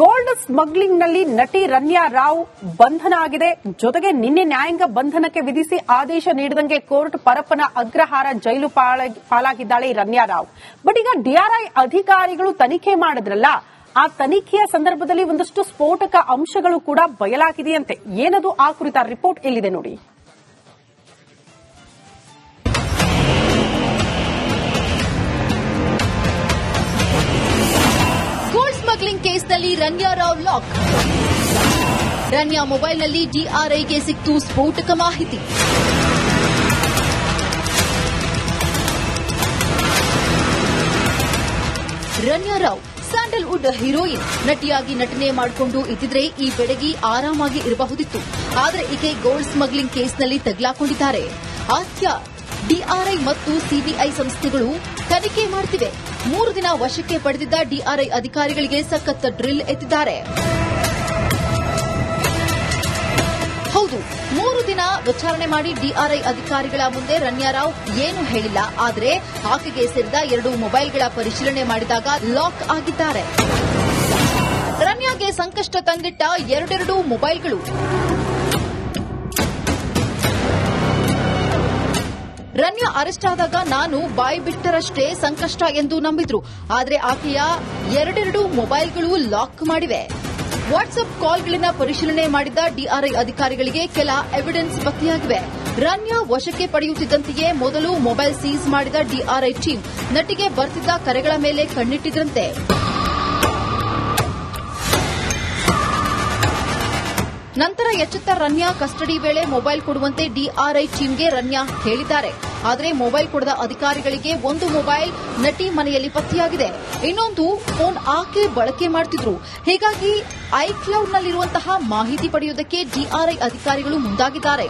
Gold smuggling ನಲ್ಲಿ ನಟಿ ರನ್ಯಾ ರಾವ್ ಬಂಧನ ಆಗಿದೆ. ಜೊತೆಗೆ ನಿನ್ನೆ ನ್ಯಾಯಾಂಗ ಬಂಧನಕ್ಕೆ ವಿಧಿಸಿ ಆದೇಶ ನೀಡಿದಂಗೆ ಕೋರ್ಟ್ ಪರಪ್ಪನ ಅಗ್ರಹಾರ ಜೈಲು ಪಾಲಾಗಿದ್ದಾಳೆ ರನ್ಯಾ ರಾವ್. ಬಟ್ ಈಗ ಡಿಆರ್ಐ ಅಧಿಕಾರಿಗಳು ತನಿಖೆ ಮಾಡಿದ್ರಲ್ಲ, ಆ ತನಿಖೆಯ ಸಂದರ್ಭದಲ್ಲಿ ಒಂದಷ್ಟು ಸ್ಫೋಟಕ ಅಂಶಗಳು ಕೂಡ ಬಯಲಾಗಿದೆಯಂತೆ. ಏನದು ಆ ಕುರಿತ ರಿಪೋರ್ಟ್ ಎಲ್ಲಿದೆ ನೋಡಿ. ಸ್ಮಗ್ಲಿಂಗ್ ಕೇಸ್ನಲ್ಲಿ ರನ್ಯಾ ರಾವ್ ಲಾಕ್. ರನ್ಯಾ ಮೊಬೈಲ್ನಲ್ಲಿ ಡಿಆರ್ಐಗೆ ಸಿಕ್ತು ಸ್ಫೋಟಕ ಮಾಹಿತಿ. Ranya Rao Sandalwood heroine. ನಟಿಯಾಗಿ ನಟನೆ ಮಾಡಿಕೊಂಡು ಇದ್ದಿದ್ರೆ ಈ ಬೆಡಗಿ ಆರಾಮಾಗಿ ಇರಬಹುದಿತ್ತು. ಆದರೆ ಈಕೆ ಗೋಲ್ಡ್ ಸ್ಮಗ್ಲಿಂಗ್ ಕೇಸ್ನಲ್ಲಿ ತಗಲಾಕೊಂಡಿದ್ದಾರೆ. ಆತ್ಯ ಡಿಆರ್ಐ ಮತ್ತು ಸಿಬಿಐ ಸಂಸ್ಥೆಗಳು ತನಿಖೆ ಮಾಡುತ್ತಿವೆ. 3 ದಿನ ವಶಕ್ಕೆ ಪಡೆದಿದ್ದ ಡಿಆರ್ಐ ಅಧಿಕಾರಿಗಳಿಗೆ ಸಖತ್ ಡ್ರಿಲ್ ಎತ್ತಿದ್ದಾರೆ. ಹೌದು, 3 ದಿನ ವಿಚಾರಣೆ ಮಾಡಿ ಡಿಆರ್ಐ ಅಧಿಕಾರಿಗಳ ಮುಂದೆ ರನ್ಯಾ ರಾವ್ ಏನು ಹೇಳಿಲ್ಲ. ಆದರೆ ಆಕೆಗೆ ಸೇರಿದ 2 ಮೊಬೈಲ್ಗಳ ಪರಿಶೀಲನೆ ಮಾಡಿದಾಗ ಲಾಕ್ ಆಗಿದ್ದಾರೆ. ರನ್ಯಾಗೆ ಸಂಕಷ್ಟ ತಂದಿಟ್ಟ 2 ಮೊಬೈಲ್ಗಳು. ರನ್ಯಾ ಅರೆಸ್ಟ್ ಆದಾಗ ನಾನು ಬಾಯಿ ಬಿಟ್ಟರಷ್ಟೇ ಸಂಕಷ್ಟ ಎಂದು ನಂಬಿದ್ರು. ಆದರೆ ಆಕೆಯ 2 ಮೊಬೈಲ್ಗಳು ಲಾಕ್ ಮಾಡಿವೆ. ವಾಟ್ಸ್ಆಪ್ ಕಾಲ್ಗಳನ್ನ ಪರಿಶೀಲನೆ ಮಾಡಿದ ಡಿಆರ್ಐ ಅಧಿಕಾರಿಗಳಿಗೆ ಕೆಲ ಎವಿಡೆನ್ಸ್ ಪತ್ತೆಯಾಗಿವೆ. ರನ್ಯಾ ವಶಕ್ಕೆ ಪಡೆಯುತ್ತಿದ್ದಂತೆಯೇ ಮೊದಲು ಮೊಬೈಲ್ ಸೀಸ್ ಮಾಡಿದ ಡಿಆರ್ಐ ಟೀಮ್ ನಟಿಗೆ ಬರ್ತಿದ್ದ ಕರೆಗಳ ಮೇಲೆ ಕಣ್ಣಿಟ್ಟಿದ್ರಂತೆ. ನಂತರ ಎಚ್ಚೆತ್ತ ರನ್ಯಾ ಕಸ್ಟಡಿ ವೇಳೆ ಮೊಬೈಲ್ ಕೊಡುವಂತೆ ಡಿಆರ್ಐ ಟೀಮ್ಗೆ ರನ್ಯಾ ಹೇಳಿದ್ದಾರೆ. ಆದರೆ ಮೊಬೈಲ್ ಕೊಡದ ಅಧಿಕಾರಿಗಳಿಗೆ 1 ಮೊಬೈಲ್ ನಟಿ ಮನೆಯಲ್ಲಿ ಪತ್ತೆಯಾಗಿದೆ. ಇನ್ನೊಂದು ಫೋನ್ ಆಕೆ ಬಳಕೆ ಮಾಡುತ್ತಿದ್ರು. ಹೀಗಾಗಿ ಐಕ್ಲೌಡ್ನಲ್ಲಿರುವಂತಹ ಮಾಹಿತಿ ಪಡೆಯುವುದಕ್ಕೆ ಡಿಆರ್ಐ ಅಧಿಕಾರಿಗಳು ಮುಂದಾಗಿದ್ದಾರೆ.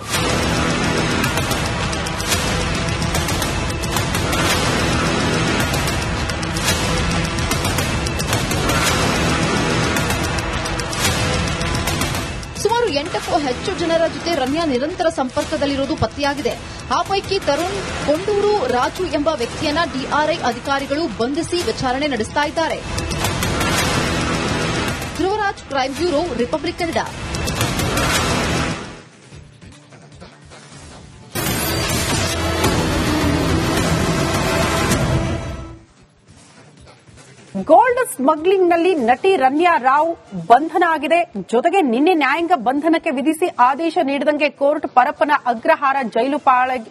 ಸುಮಾರು 8ಕ್ಕೂ ಹೆಚ್ಚು ಜನರ ಜೊತೆ ರನ್ಯಾ ನಿರಂತರ ಸಂಪರ್ಕದಲ್ಲಿರುವುದು ಪತ್ತೆಯಾಗಿದೆ. ಆ ಪೈಕಿ ತರುಣ್ ಕೊಂಡೂರು ರಾಜು ಎಂಬ ವ್ಯಕ್ತಿಯನ್ನ ಡಿಆರ್ಐ ಅಧಿಕಾರಿಗಳು ಬಂಧಿಸಿ ವಿಚಾರಣೆ ನಡೆಸುತ್ತಿದ್ದಾರೆ. Dhruvaraj, crime bureau, Republic Kannada. Gold smuggling ನಲ್ಲಿ ನಟಿ ರನ್ಯಾ ರಾವ್ ಬಂಧನ ಆಗಿದೆ. ಜೊತೆಗೆ ನಿನ್ನೆ ನ್ಯಾಯಾಂಗ ಬಂಧನಕ್ಕೆ ವಿಧಿಸಿ ಆದೇಶ ನೀಡಿದಂಗೆ ಕೋರ್ಟ್ ಪರಪ್ಪನ ಅಗ್ರಹಾರ ಜೈಲು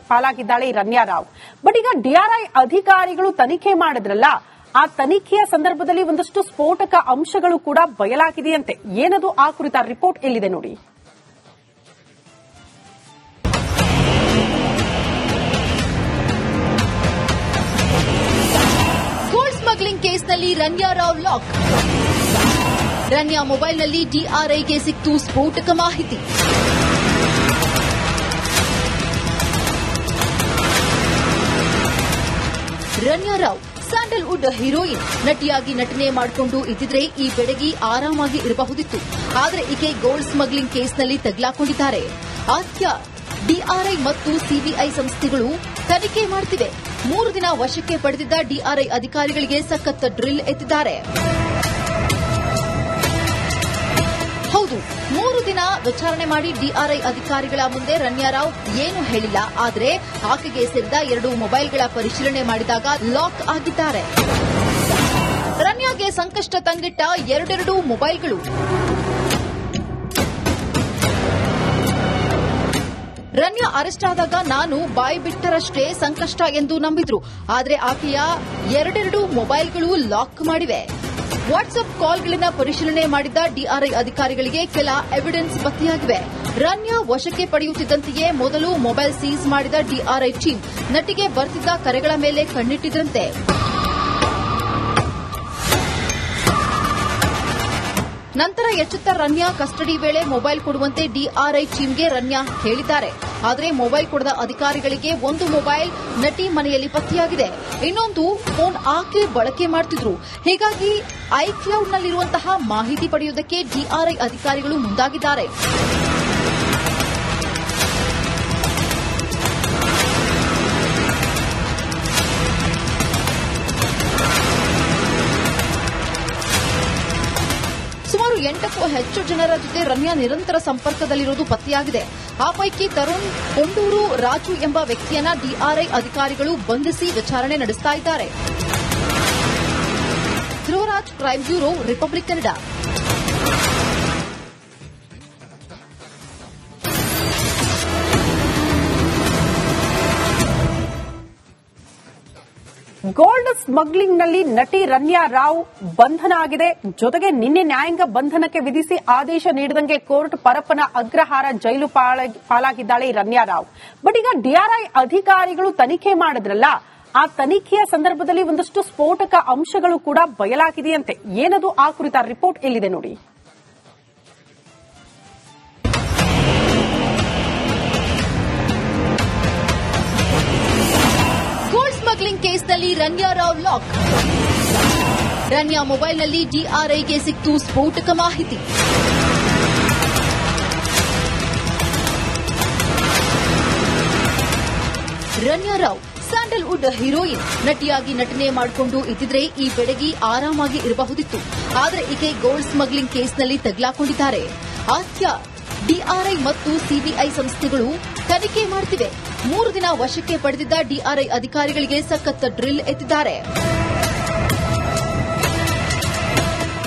ಪಾಲಾಗಿದ್ದಾಳೆ ರನ್ಯಾ ರಾವ್. ಬಟ್ ಈಗ ಡಿಆರ್ಐ ಅಧಿಕಾರಿಗಳು ತನಿಖೆ ಮಾಡಿದ್ರಲ್ಲ, ಆ ತನಿಖೆಯ ಸಂದರ್ಭದಲ್ಲಿ ಒಂದಷ್ಟು ಸ್ಫೋಟಕ ಅಂಶಗಳು ಕೂಡ ಬಯಲಾಗಿದೆಯಂತೆ. ಏನದು ಆ ಕುರಿತ ರಿಪೋರ್ಟ್ ಎಲ್ಲಿದೆ ನೋಡಿ. ಸ್ಮಗ್ಲಿಂಗ್ ಕೇಸ್ನಲ್ಲಿ ರನ್ಯಾ ರಾವ್ ಲಾಕ್. ರನ್ಯಾ ಮೊಬೈಲ್ನಲ್ಲಿ ಡಿಆರ್ಐಗೆ ಸಿಕ್ತು ಸ್ಫೋಟಕ ಮಾಹಿತಿ. Ranya Rao Sandalwood heroine. ನಟಿಯಾಗಿ ನಟನೆ ಮಾಡಿಕೊಂಡು ಇದ್ದಿದ್ರೆ ಈ ಬೆಡಗಿ ಆರಾಮಾಗಿ ಇರಬಹುದಿತ್ತು. ಆದರೆ ಈಕೆ ಗೋಲ್ಡ್ ಸ್ಮಗ್ಲಿಂಗ್ ಕೇಸ್ನಲ್ಲಿ ತಗಲಾಕೊಂಡಿದ್ದಾರೆ. ಆತ್ಯ ಡಿಆರ್ಐ ಮತ್ತು ಸಿಬಿಐ ಸಂಸ್ಥೆಗಳು ತನಿಖೆ ಮಾಡುತ್ತಿವೆ. 3 ದಿನ ವಶಕ್ಕೆ ಪಡೆದಿದ್ದ ಡಿಆರ್ಐ ಅಧಿಕಾರಿಗಳಿಗೆ ಸಖತ್ ಡ್ರಿಲ್ ಎತ್ತಿದ್ದಾರೆ. ಹೌದು, 3 ದಿನ ವಿಚಾರಣೆ ಮಾಡಿ ಡಿಆರ್ಐ ಅಧಿಕಾರಿಗಳ ಮುಂದೆ ರನ್ಯಾ ರಾವ್ ಏನು ಹೇಳಿಲ್ಲ. ಆದರೆ ಆಕೆಗೆ ಸೇರಿದ 2 ಮೊಬೈಲ್ಗಳ ಪರಿಶೀಲನೆ ಮಾಡಿದಾಗ ಲಾಕ್ ಆಗಿದ್ದಾರೆ. ರನ್ಯಾಗೆ ಸಂಕಷ್ಟ ತಂದಿಟ್ಟ 2 ಮೊಬೈಲ್ಗಳು. ರನ್ಯಾ ಅರೆಸ್ಟ್ ಆದಾಗ ನಾನು ಬಾಯಿ ಬಿಟ್ಟರಷ್ಟೇ ಸಂಕಷ್ಟ ಎಂದು ನಂಬಿದ್ರು. ಆದರೆ ಆಕೆಯ 2 ಮೊಬೈಲ್ಗಳು ಲಾಕ್ ಮಾಡಿವೆ. ವಾಟ್ಸ್ಆಪ್ ಕಾಲ್ಗಳನ್ನ ಪರಿಶೀಲನೆ ಮಾಡಿದ ಡಿಆರ್ಐ ಅಧಿಕಾರಿಗಳಿಗೆ ಕೆಲ ಎವಿಡೆನ್ಸ್ ಪತ್ತೆಯಾಗಿವೆ. ರನ್ಯಾ ವಶಕ್ಕೆ ಪಡೆಯುತ್ತಿದ್ದಂತೆಯೇ ಮೊದಲು ಮೊಬೈಲ್ ಸೀಸ್ ಮಾಡಿದ ಡಿಆರ್ಐ ಟೀಮ್ ನಟಿಗೆ ಬರ್ತಿದ್ದ ಕರೆಗಳ ಮೇಲೆ ಕಣ್ಣಿಟ್ಟಿದ್ರಂತೆ. ನಂತರ ಎಚ್ಚೆತ್ತ ರನ್ಯಾ ಕಸ್ಟಡಿ ವೇಳೆ ಮೊಬೈಲ್ ಕೊಡುವಂತೆ ಡಿಆರ್ಐ ಟೀಮ್ಗೆ ರನ್ಯಾ ಹೇಳಿದ್ದಾರೆ. ಆದರೆ ಮೊಬೈಲ್ ಕೊಡದ ಅಧಿಕಾರಿಗಳಿಗೆ 1 ಮೊಬೈಲ್ ನಟಿ ಮನೆಯಲ್ಲಿ ಪತ್ತೆಯಾಗಿದೆ. ಇನ್ನೊಂದು ಫೋನ್ ಆಕೆ ಬಳಕೆ ಮಾಡುತ್ತಿದ್ರು. ಹೀಗಾಗಿ ಐಕ್ಲೌಡ್ನಲ್ಲಿರುವಂತಹ ಮಾಹಿತಿ ಪಡೆಯುವುದಕ್ಕೆ ಡಿಆರ್ಐ ಅಧಿಕಾರಿಗಳು ಮುಂದಾಗಿದ್ದಾರೆ. ಹೆಚ್ಚು ಜನರ ಜೊತೆ ರಮ್ಯಾ ನಿರಂತರ ಸಂಪರ್ಕದಲ್ಲಿರುವುದು ಪತ್ತೆಯಾಗಿದೆ. ಆ ಪೈಕಿ ತರುಣ್, ಕೊಂಡೂರು ರಾಜು ಎಂಬ ವ್ಯಕ್ತಿಯನ್ನ ಡಿಆರ್ಐ ಅಧಿಕಾರಿಗಳು ಬಂಧಿಸಿ ವಿಚಾರಣೆ ನಡೆಸ್ತಾ ಇದ್ದಾರೆ. Dhruvaraj, crime bureau, Republic Kannada. Gold ಸ್ಮಗ್ಲಿಂಗ್ನಲ್ಲಿ ನಟಿ ರನ್ಯಾ ರಾವ್ ಬಂಧನ ಆಗಿದೆ. ಜೊತೆಗೆ ನಿನ್ನೆ ನ್ಯಾಯಾಂಗ ಬಂಧನಕ್ಕೆ ವಿಧಿಸಿ ಆದೇಶ ನೀಡಿದಂಗೆ ಕೋರ್ಟ್ ಪರಪ್ಪನ ಅಗ್ರಹಾರ ಜೈಲು ಪಾಲಾಗಿದ್ದಾಳೆ ರನ್ಯಾ ರಾವ್. ಬಟ್ ಈಗ ಡಿಆರ್ಐ ಅಧಿಕಾರಿಗಳು ತನಿಖೆ ಮಾಡಿದ್ರಲ್ಲ, ಆ ತನಿಖೆಯ ಸಂದರ್ಭದಲ್ಲಿ ಒಂದಷ್ಟು ಸ್ಫೋಟಕ ಅಂಶಗಳು ಕೂಡ ಬಯಲಾಗಿದೆಯಂತೆ. ಏನದು ಆ ಕುರಿತ ರಿಪೋರ್ಟ್ ಎಲ್ಲಿದೆ ನೋಡಿ. ಸ್ಮಗ್ಲಿಂಗ್ ಕೇಸ್ನಲ್ಲಿ ರನ್ಯಾ ರಾವ್ ಲಾಕ್. ರನ್ಯಾ ಮೊಬೈಲ್ನಲ್ಲಿ ಡಿಆರ್ಐಗೆ ಸಿಕ್ತು ಸ್ಫೋಟಕ ಮಾಹಿತಿ. Ranya Rao Sandalwood heroine. ನಟಿಯಾಗಿ ನಟನೆ ಮಾಡಿಕೊಂಡು ಇದ್ದಿದ್ರೆ ಈ ಬೆಡಗಿ ಆರಾಮಾಗಿ ಇರಬಹುದಿತ್ತು. ಆದರೆ ಈಕೆ ಗೋಲ್ಡ್ ಸ್ಮಗ್ಲಿಂಗ್ ಕೇಸ್ನಲ್ಲಿ ತಗಲಾಕೊಂಡಿದ್ದಾರೆ. ಆದ್ಯ ಡಿಆರ್ಐ ಮತ್ತು ಸಿಬಿಐ ಸಂಸ್ಥೆಗಳು ತನಿಖೆ ಮಾಡುತ್ತಿವೆ. 3 ದಿನ ವಶಕ್ಕೆ ಪಡೆದಿದ್ದ ಡಿಆರ್ಐ ಅಧಿಕಾರಿಗಳಿಗೆ ಸಖತ್ ಡ್ರಿಲ್ ಎತ್ತಿದ್ದಾರೆ.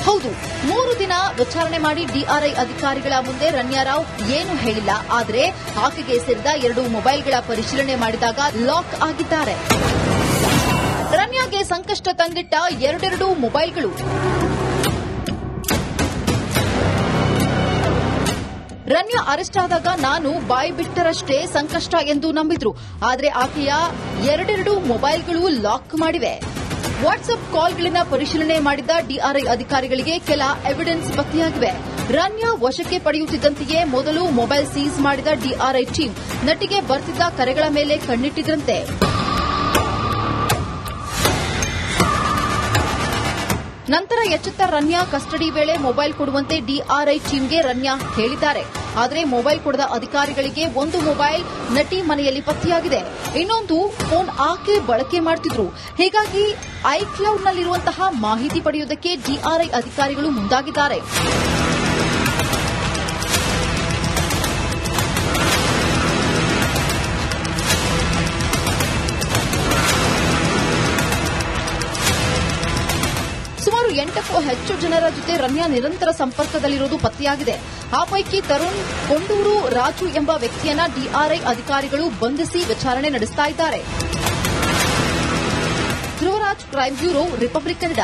ಹೌದು, 3 ದಿನ ವಿಚಾರಣೆ ಮಾಡಿ ಡಿಆರ್ಐ ಅಧಿಕಾರಿಗಳ ಮುಂದೆ ರನ್ಯಾ ರಾವ್ ಏನು ಹೇಳಿಲ್ಲ. ಆದರೆ ಆಕೆಗೆ ಸೇರಿದ 2 ಮೊಬೈಲ್ಗಳ ಪರಿಶೀಲನೆ ಮಾಡಿದಾಗ ಲಾಕ್ ಆಗಿದ್ದಾರೆ. ರನ್ಯಾಗೆ ಸಂಕಷ್ಟ ತಂದಿಟ್ಟ 2 ಮೊಬೈಲ್ಗಳು. ರನ್ಯಾ ಅರೆಸ್ಟ್ ಆದಾಗ ನಾನು ಬಾಯಿ ಬಿಟ್ಟರಷ್ಟೇ ಸಂಕಷ್ಟ ಎಂದು ನಂಬಿದ್ರು. ಆದರೆ ಆಕೆಯ 2 ಮೊಬೈಲ್ಗಳು ಲಾಕ್ ಮಾಡಿವೆ. ವಾಟ್ಸ್ಆಪ್ ಕಾಲ್ಗಳನ್ನ ಪರಿಶೀಲನೆ ಮಾಡಿದ ಡಿಆರ್ಐ ಅಧಿಕಾರಿಗಳಿಗೆ ಕೆಲ ಎವಿಡೆನ್ಸ್ ಪತ್ತೆಯಾಗಿವೆ. ರನ್ಯಾ ವಶಕ್ಕೆ ಪಡೆಯುತ್ತಿದ್ದಂತೆಯೇ ಮೊದಲು ಮೊಬೈಲ್ ಸೀಸ್ ಮಾಡಿದ ಡಿಆರ್ಐ ಟೀಮ್ ನಟಿಗೆ ಬರ್ತಿದ್ದ ಕರೆಗಳ ಮೇಲೆ ಕಣ್ಣಿಟ್ಟಿದ್ರಂತೆ. ನಂತರ ಎಚ್ಚೆತ್ತ ರನ್ಯಾ ಕಸ್ಟಡಿ ವೇಳೆ ಮೊಬೈಲ್ ಕೊಡುವಂತೆ ಡಿಆರ್ಐ ಟೀಮ್ಗೆ ರನ್ಯಾ ಹೇಳಿದ್ದಾರೆ. ಆದರೆ ಮೊಬೈಲ್ ಕೊಡದ ಅಧಿಕಾರಿಗಳಿಗೆ 1 ಮೊಬೈಲ್ ನಟಿ ಮನೆಯಲ್ಲಿ ಪತ್ತೆಯಾಗಿದೆ. ಇನ್ನೊಂದು ಫೋನ್ ಆಕೆ ಬಳಕೆ ಮಾಡುತ್ತಿದ್ರು. ಹೀಗಾಗಿ ಐಕ್ಲೌಡ್ನಲ್ಲಿರುವಂತಹ ಮಾಹಿತಿ ಪಡೆಯುವುದಕ್ಕೆ ಡಿಆರ್ಐ ಅಧಿಕಾರಿಗಳು ಮುಂದಾಗಿದ್ದಾರೆ. ಸುಮಾರು 8ಕ್ಕೂ ಹೆಚ್ಚು ಜನರ ಜೊತೆ ರಮ್ಯಾ ನಿರಂತರ ಸಂಪರ್ಕದಲ್ಲಿರುವುದು ಪತ್ತೆಯಾಗಿದೆ. ಆ ಪೈಕಿ ತರುಣ್, ಕೊಂಡೂರು ರಾಜು ಎಂಬ ವ್ಯಕ್ತಿಯನ್ನ ಡಿಆರ್ಐ ಅಧಿಕಾರಿಗಳು ಬಂಧಿಸಿ ವಿಚಾರಣೆ ನಡೆಸ್ತಾ ಇದ್ದಾರೆ. Dhruvaraj, crime bureau, Republic Kannada.